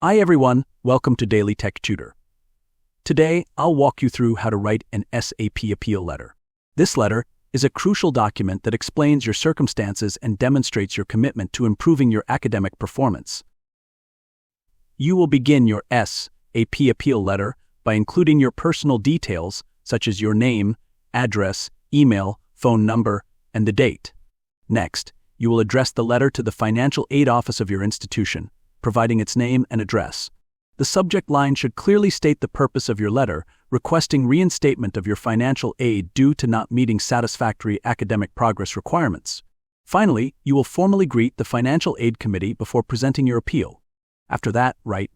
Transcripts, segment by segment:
Hi everyone, welcome to Daily Tech Tutor. Today, I'll walk you through how to write an SAP appeal letter. This letter is a crucial document that explains your circumstances and demonstrates your commitment to improving your academic performance. You will begin your SAP appeal letter by including your personal details such as your name, address, email, phone number, and the date. Next, you will address the letter to the financial aid office of your institution, providing its name and address. The subject line should clearly state the purpose of your letter, requesting reinstatement of your financial aid due to not meeting satisfactory academic progress requirements. Finally, you will formally greet the financial aid committee before presenting your appeal. After that, write,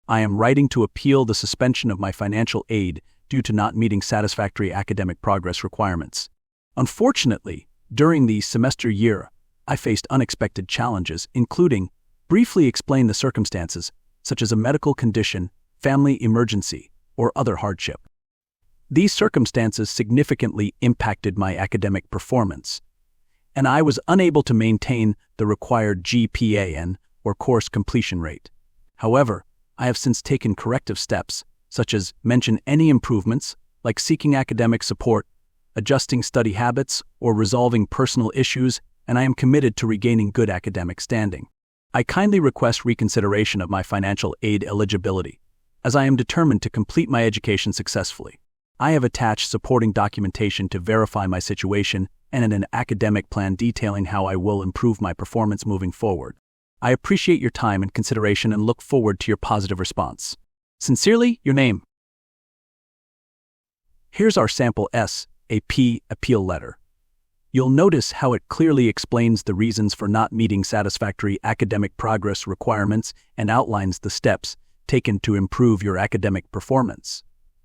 "I am writing to appeal the suspension of my financial aid due to not meeting satisfactory academic progress requirements. Unfortunately, during the semester year, I faced unexpected challenges, including briefly explain the circumstances, such as a medical condition, family emergency, or other hardship. These circumstances significantly impacted my academic performance, and I was unable to maintain the required GPA or course completion rate. However, I have since taken corrective steps, such as mention any improvements, like seeking academic support, adjusting study habits, or resolving personal issues, and I am committed to regaining good academic standing. I kindly request reconsideration of my financial aid eligibility, as I am determined to complete my education successfully. I have attached supporting documentation to verify my situation and an academic plan detailing how I will improve my performance moving forward. I appreciate your time and consideration and look forward to your positive response. Sincerely, your name." Here's our sample SAP appeal letter. You'll notice how it clearly explains the reasons for not meeting satisfactory academic progress requirements and outlines the steps taken to improve your academic performance.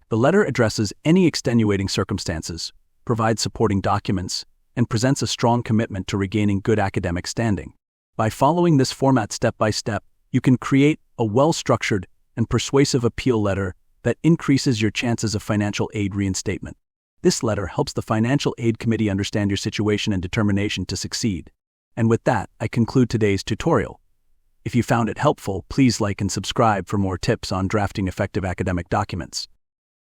The letter addresses any extenuating circumstances, provides supporting documents, and presents a strong commitment to regaining good academic standing. By following this format step by step, you can create a well-structured and persuasive appeal letter that increases your chances of financial aid reinstatement. This letter helps the Financial Aid Committee understand your situation and determination to succeed. And with that, I conclude today's tutorial. If you found it helpful, please like and subscribe for more tips on drafting effective academic documents.